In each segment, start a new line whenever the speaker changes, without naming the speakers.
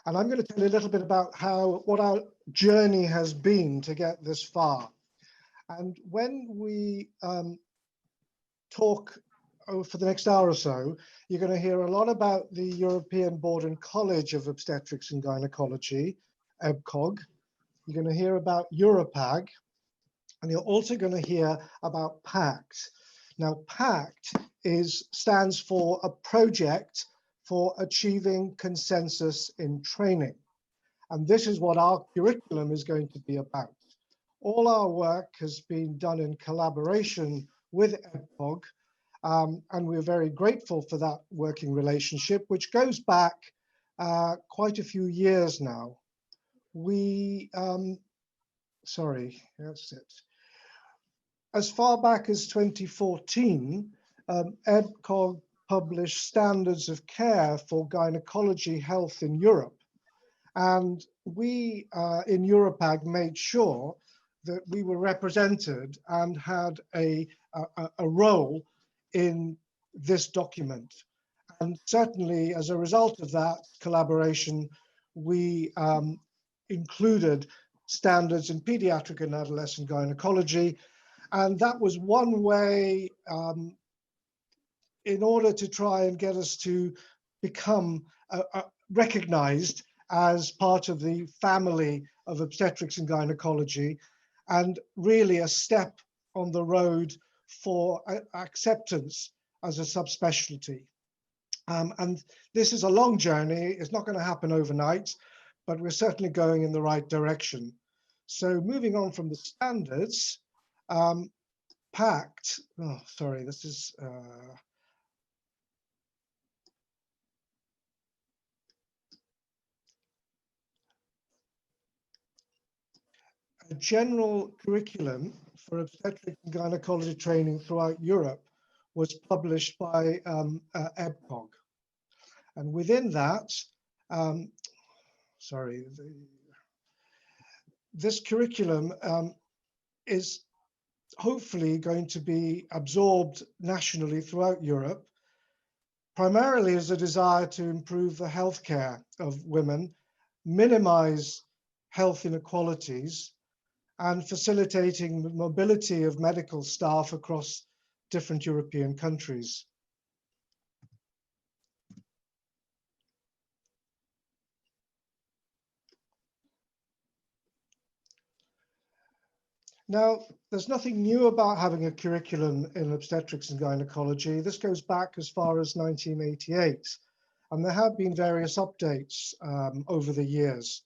And I'm going to tell you a little bit about what our journey has been to get this far. And when we talk for the next hour or so, you're going to hear a lot about the European Board and College of Obstetrics and Gynaecology, EBCOG. You're going to hear about EURAPAG, and you're also going to hear about PACT. Now, PACT stands for a project for achieving consensus in training. And this is what our curriculum is going to be about. All our work has been done in collaboration with EBCOG, and we're very grateful for that working relationship, which goes back quite a few years now. As far back as 2014, EBCOG published standards of care for gynecology health in Europe. And we in EURAPAG made sure that we were represented and had a role in this document. And certainly as a result of that collaboration, we included standards in pediatric and adolescent gynecology. And that was one way in order to try and get us to become recognized as part of the family of obstetrics and gynecology, and really a step on the road for acceptance as a subspecialty. And this is a long journey. It's not going to happen overnight, but we're certainly going in the right direction. So moving on from the standards, PACT, this is, a general curriculum for obstetric and gynecology training throughout Europe was published by EBCOG. And within that, this curriculum is hopefully going to be absorbed nationally throughout Europe, primarily as a desire to improve the healthcare of women, minimize health inequalities, and facilitating the mobility of medical staff across different European countries. Now, there's nothing new about having a curriculum in obstetrics and gynecology. This goes back as far as 1988, and there have been various updates over the years.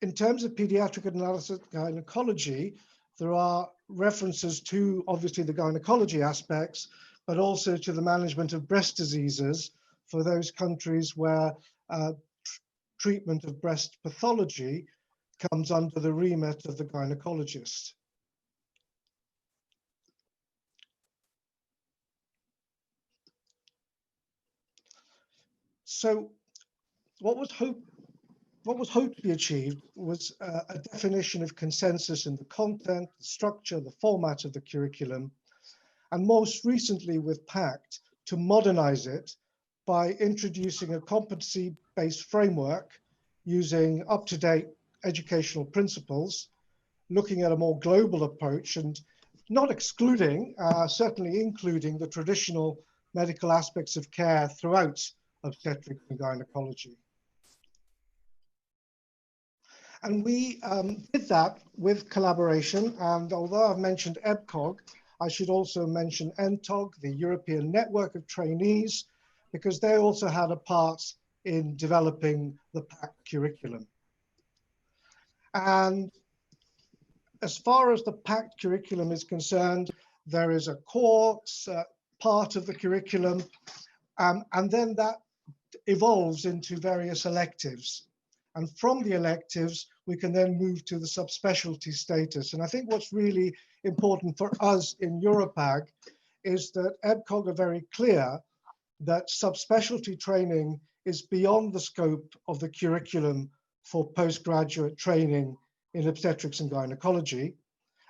In terms of pediatric and adolescent gynecology, there are references to obviously the gynecology aspects, but also to the management of breast diseases for those countries where treatment of breast pathology comes under the remit of the gynecologist. So what was hoped to be achieved was a definition of consensus in the content, the structure, the format of the curriculum, and most recently with PACT, to modernize it by introducing a competency-based framework using up-to-date educational principles, looking at a more global approach and not excluding, certainly including the traditional medical aspects of care throughout obstetrics and gynecology. And we did that with collaboration. And although I've mentioned EBCOG, I should also mention ENTOG, the European Network of Trainees, because they also had a part in developing the PACT curriculum. And as far as the PACT curriculum is concerned, there is a core part of the curriculum, and then that evolves into various electives. And from the electives, we can then move to the subspecialty status. And I think what's really important for us in EURAPAG is that EBCOG are very clear that subspecialty training is beyond the scope of the curriculum for postgraduate training in obstetrics and gynecology.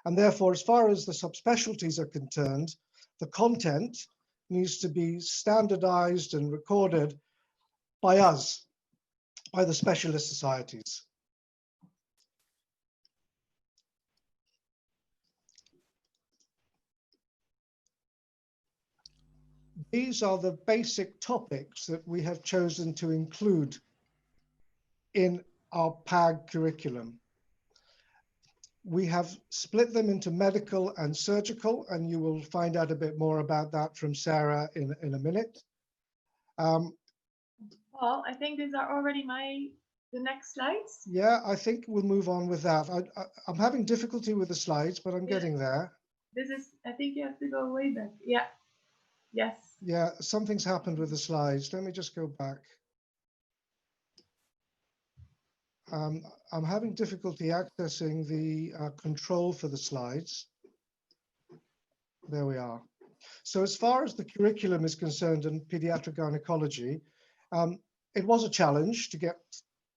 And therefore, as far as the subspecialties are concerned, the content needs to be standardized and recorded by us by the specialist societies. These are the basic topics that we have chosen to include in our PAG curriculum. We have split them into medical and surgical, and you will find out a bit more about that from Sarah in a minute.
Paul, I think these are already the next slides.
Yeah, I think we'll move on with that. I'm having difficulty with the slides, but I'm getting there.
This is, I think you have to go way back. Yeah. Yes.
Yeah, something's happened with the slides. Let me just go back. I'm having difficulty accessing the control for the slides. There we are. So as far as the curriculum is concerned in pediatric gynecology, it was a challenge to get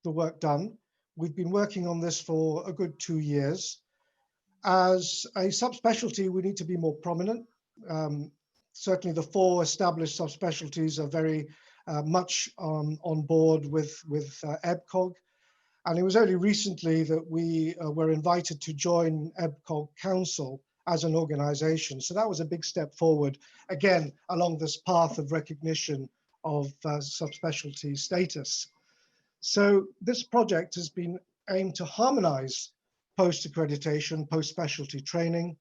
the work done. We've been working on this for a good 2 years. As a subspecialty, we need to be more prominent. Certainly the 4 established subspecialties are very much on board with EBCOG. And it was only recently that we were invited to join EBCOG Council as an organization. So that was a big step forward, again, along this path of recognition of subspecialty status. So this project has been aimed to harmonize post-accreditation, post-specialty training.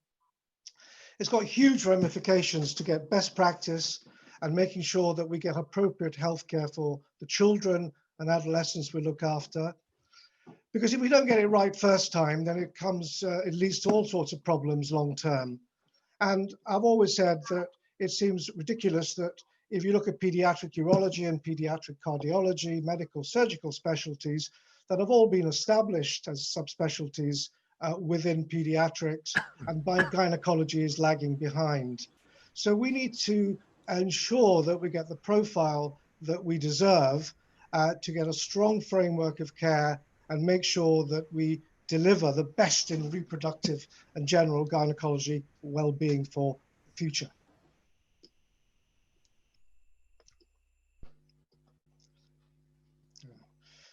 It's got huge ramifications to get best practice and making sure that we get appropriate healthcare for the children and adolescents we look after. Because if we don't get it right first time, then it leads to all sorts of problems long term. And I've always said that it seems ridiculous that if you look at pediatric urology and pediatric cardiology, medical surgical specialties that have all been established as subspecialties within pediatrics, and gynecology is lagging behind. So we need to ensure that we get the profile that we deserve to get a strong framework of care and make sure that we deliver the best in reproductive and general gynecology well-being for the future.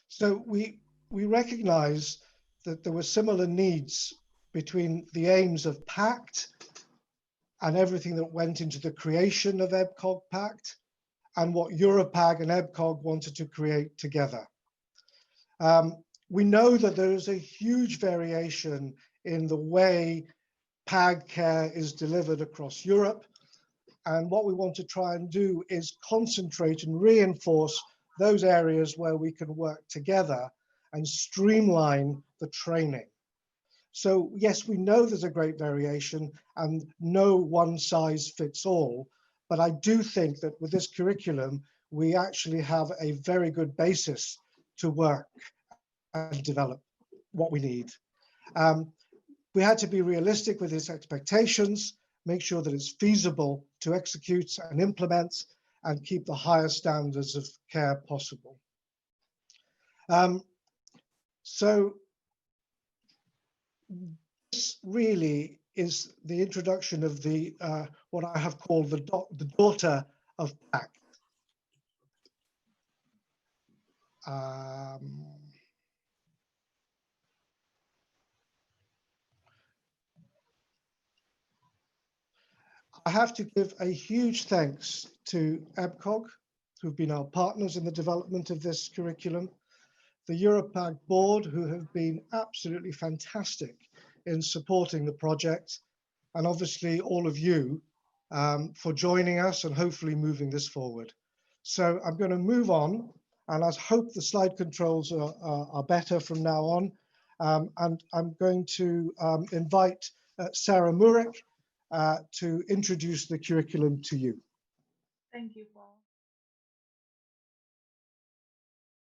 So we recognize that there were similar needs between the aims of PACT and everything that went into the creation of EBCOG PACT and what EURAPAG and EBCOG wanted to create together. We know that there is a huge variation in the way PAG care is delivered across Europe. And what we want to try and do is concentrate and reinforce those areas where we can work together and streamline the training. So yes, we know there's a great variation and no one size fits all, but I do think that with this curriculum, we actually have a very good basis to work and develop what we need. We had to be realistic with its expectations, make sure that it's feasible to execute and implement, and keep the highest standards of care possible. So this really is the introduction of the what I have called the daughter of PACT. I have to give a huge thanks to EBCOG, who've been our partners in the development of this curriculum, the EURAPAG board, who have been absolutely fantastic in supporting the project, and obviously all of you for joining us and hopefully moving this forward. So I'm going to move on, and I hope the slide controls are better from now on. And I'm going to invite Sarah Murek to introduce the curriculum to you.
Thank you, Paul.